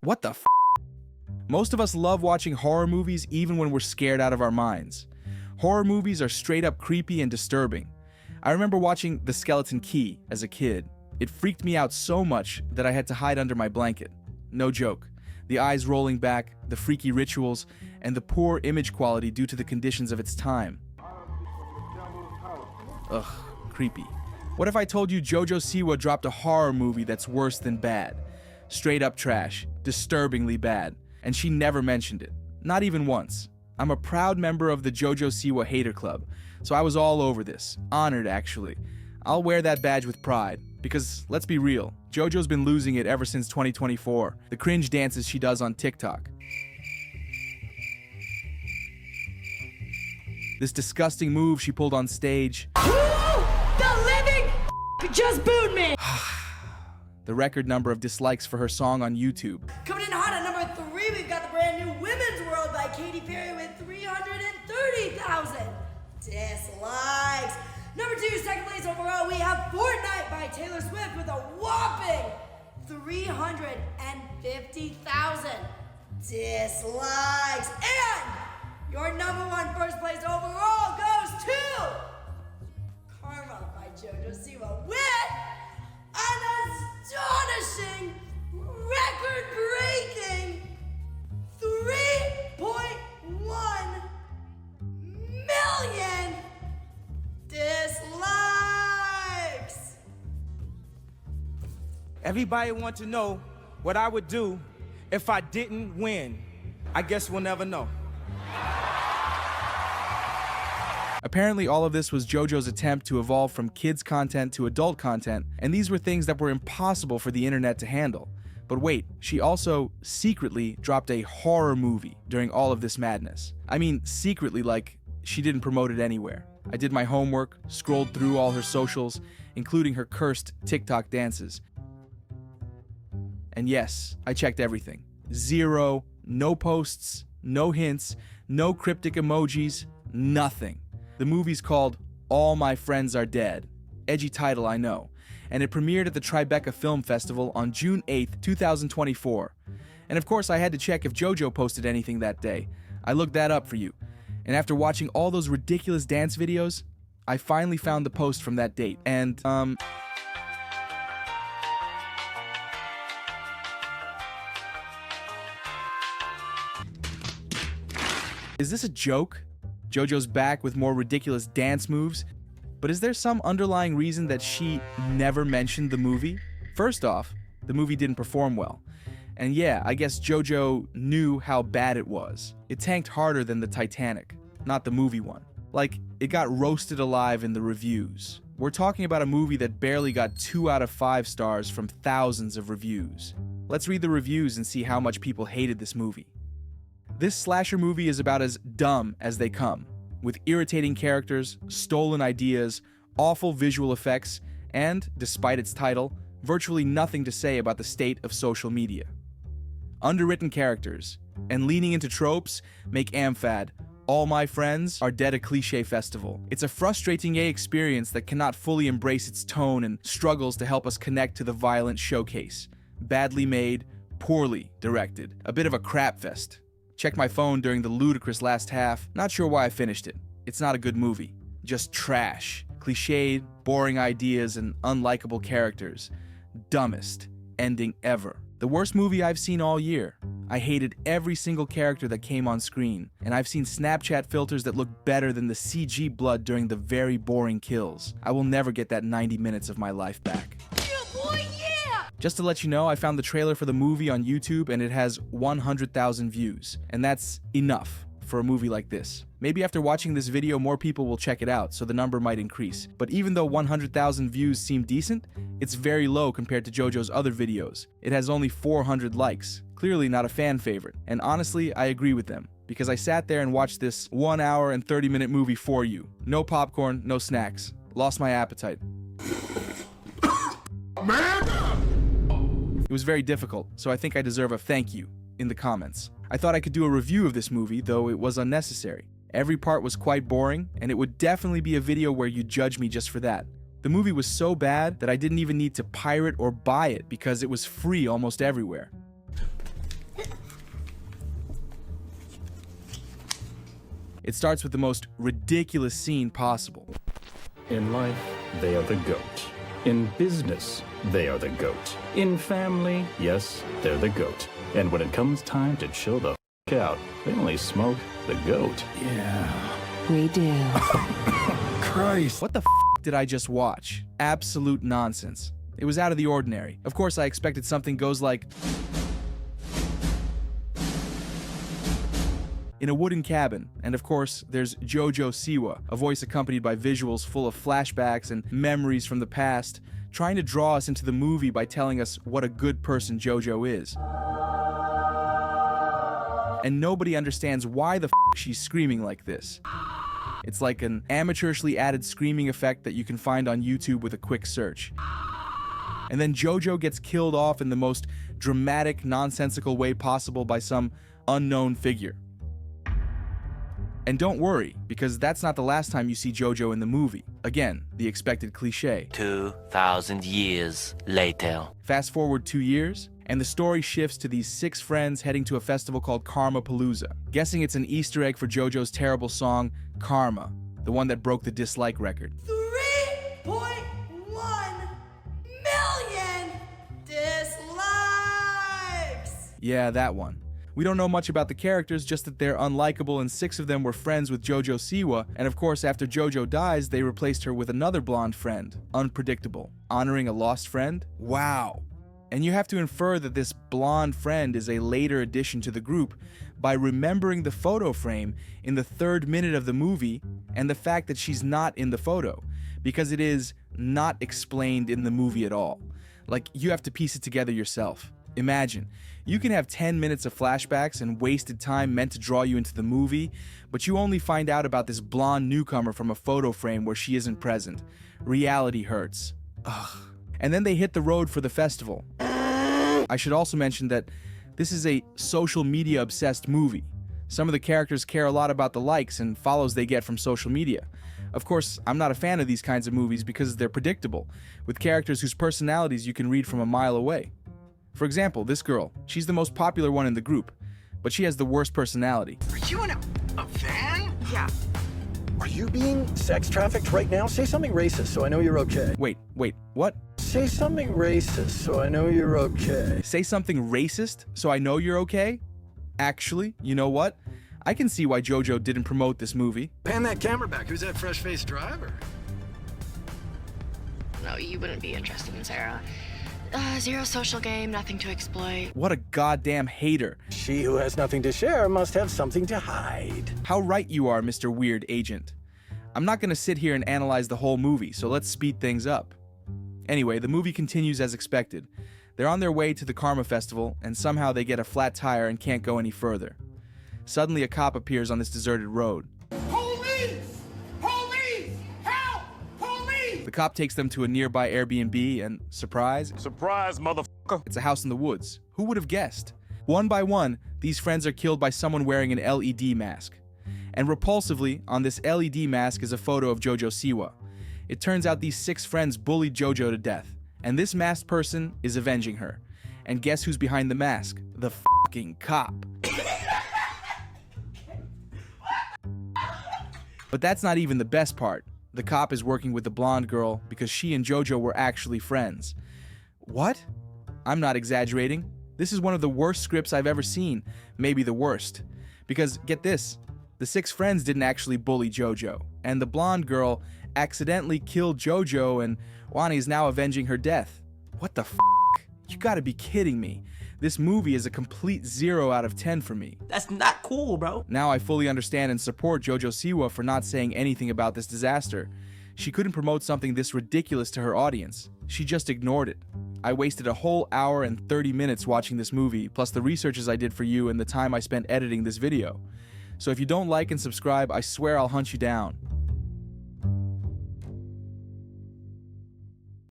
What the f? Most of us love watching horror movies even when we're scared out of our minds. Horror movies are straight up creepy and disturbing. I remember watching The Skeleton Key as a kid. It freaked me out so much that I had to hide under my blanket. No joke. The eyes rolling back, the freaky rituals, and the poor image quality due to the conditions of its time. Ugh, creepy. What if I told you JoJo Siwa dropped a horror movie that's worse than bad? Straight up trash, disturbingly bad, and she never mentioned it. Not even once. I'm a proud member of the JoJo Siwa Hater Club, so I was all over this. Honored, actually. I'll wear that badge with pride, because let's be real, JoJo's been losing it ever since 2024. The cringe dances she does on TikTok. This disgusting move she pulled on stage. The living just booed me! The record number of dislikes for her song on YouTube. Coming in hot at number 3, we've got the brand new Women's World by Katy Perry with 330,000 dislikes. Number 2, second place overall, we have Fortnite by Taylor Swift with a whopping 350,000 dislikes. And your number 1 first place overall goes to Karma by JoJo Siwa with an astonishing, record-breaking 3.1 million dislikes. Everybody wants to know what I would do if I didn't win. I guess we'll never know. Apparently, all of this was JoJo's attempt to evolve from kids' content to adult content, and these were things that were impossible for the internet to handle. But wait, she also secretly dropped a horror movie during all of this madness. I mean, secretly, like she didn't promote it anywhere. I did my homework, scrolled through all her socials, including her cursed TikTok dances. And yes, I checked everything. Zero, no posts, no hints, no cryptic emojis, nothing. The movie's called All My Friends Are Dead. Edgy title, I know. And it premiered at the Tribeca Film Festival on June 8th, 2024. And of course, I had to check if JoJo posted anything that day. I looked that up for you. And after watching all those ridiculous dance videos, I finally found the post from that date. And, is this a joke? JoJo's back with more ridiculous dance moves? But is there some underlying reason that she never mentioned the movie? First off, the movie didn't perform well. And yeah, I guess JoJo knew how bad it was. It tanked harder than the Titanic, not the movie one. Like, it got roasted alive in the reviews. We're talking about a movie that barely got 2 out of 5 stars from thousands of reviews. Let's read the reviews and see how much people hated this movie. This slasher movie is about as dumb as they come, with irritating characters, stolen ideas, awful visual effects, and, despite its title, virtually nothing to say about the state of social media. Underwritten characters, and leaning into tropes make AmFad, All My Friends Are Dead a Cliché Festival. It's a frustrating experience that cannot fully embrace its tone and struggles to help us connect to the violent showcase. Badly made, poorly directed, a bit of a crap fest. Checked my phone during the ludicrous last half. Not sure why I finished it. It's not a good movie. Just trash. Clichéd, boring ideas, and unlikable characters. Dumbest ending ever. The worst movie I've seen all year. I hated every single character that came on screen, and I've seen Snapchat filters that look better than the CG blood during the very boring kills. I will never get that 90 minutes of my life back. Just to let you know, I found the trailer for the movie on YouTube and it has 100,000 views. And that's enough for a movie like this. Maybe after watching this video, more people will check it out, so the number might increase. But even though 100,000 views seem decent, it's very low compared to JoJo's other videos. It has only 400 likes. Clearly not a fan favorite. And honestly, I agree with them, because I sat there and watched this 1 hour and 30-minute movie for you. No popcorn, no snacks. Lost my appetite. It was very difficult, so I think I deserve a thank you in the comments. I thought I could do a review of this movie, though it was unnecessary. Every part was quite boring, and it would definitely be a video where you judge me just for that. The movie was so bad that I didn't even need to pirate or buy it because it was free almost everywhere. It starts with the most ridiculous scene possible. In life, they are the GOAT. In business, they are the GOAT. In family, yes, they're the GOAT. And when it comes time to chill the f*** out, they only smoke the GOAT. Yeah. We do. Christ. What the f did I just watch? Absolute nonsense. It was out of the ordinary. Of course, I expected something goes like... in a wooden cabin, and of course, there's JoJo Siwa, a voice accompanied by visuals full of flashbacks and memories from the past, trying to draw us into the movie by telling us what a good person JoJo is. And nobody understands why the f she's screaming like this. It's like an amateurishly added screaming effect that you can find on YouTube with a quick search. And then JoJo gets killed off in the most dramatic, nonsensical way possible by some unknown figure. And don't worry, because that's not the last time you see JoJo in the movie. Again, the expected cliche. 2,000 years later. Fast forward 2 years, and the story shifts to these 6 friends heading to a festival called Pazoola. Guessing it's an Easter egg for JoJo's terrible song, Karma, the one that broke the dislike record. 3.1 million dislikes! Yeah, that one. We don't know much about the characters, just that they're unlikable and 6 of them were friends with JoJo Siwa, and of course after JoJo dies, they replaced her with another blonde friend. Unpredictable. Honoring a lost friend? Wow. And you have to infer that this blonde friend is a later addition to the group by remembering the photo frame in the 3rd minute of the movie and the fact that she's not in the photo, because it is not explained in the movie at all. Like, you have to piece it together yourself. Imagine, you can have 10 minutes of flashbacks and wasted time meant to draw you into the movie, but you only find out about this blonde newcomer from a photo frame where she isn't present. Reality hurts. Ugh. And then they hit the road for the festival. I should also mention that this is a social media obsessed movie. Some of the characters care a lot about the likes and follows they get from social media. Of course, I'm not a fan of these kinds of movies because they're predictable, with characters whose personalities you can read from a mile away. For example, this girl, she's the most popular one in the group, but she has the worst personality. Are you in a van? Yeah. Are you being sex trafficked right now? Say something racist so I know you're okay. Wait, what? Say something racist so I know you're okay. Say something racist so I know you're okay? Actually, you know what? I can see why JoJo didn't promote this movie. Pan that camera back. Who's that fresh-faced driver? No, you wouldn't be interested in Sarah. Zero social game, nothing to exploit. What a goddamn hater. She who has nothing to share must have something to hide. How right you are, Mr. Weird Agent. I'm not gonna sit here and analyze the whole movie, so let's speed things up. Anyway, the movie continues as expected. They're on their way to the Karma Festival, and somehow they get a flat tire and can't go any further. Suddenly a cop appears on this deserted road. Police! Police! Help! Police! The cop takes them to a nearby Airbnb and, surprise, motherfucker. it's a house in the woods. Who would have guessed? One by one, these friends are killed by someone wearing an LED mask. And repulsively, on this LED mask is a photo of JoJo Siwa. It turns out these 6 friends bullied JoJo to death, and this masked person is avenging her. And guess who's behind the mask? The fucking cop. But that's not even the best part. The cop is working with the blonde girl because she and JoJo were actually friends. What? I'm not exaggerating. This is one of the worst scripts I've ever seen, maybe the worst. Because, get this, the 6 friends didn't actually bully JoJo, and the blonde girl accidentally killed JoJo, and Wani is now avenging her death. What the f***? You gotta be kidding me. This movie is a complete 0 out of 10 for me. That's not cool, bro. Now I fully understand and support JoJo Siwa for not saying anything about this disaster. She couldn't promote something this ridiculous to her audience. She just ignored it. I wasted a whole hour and 30 minutes watching this movie, plus the researches I did for you and the time I spent editing this video. So if you don't like and subscribe, I swear I'll hunt you down.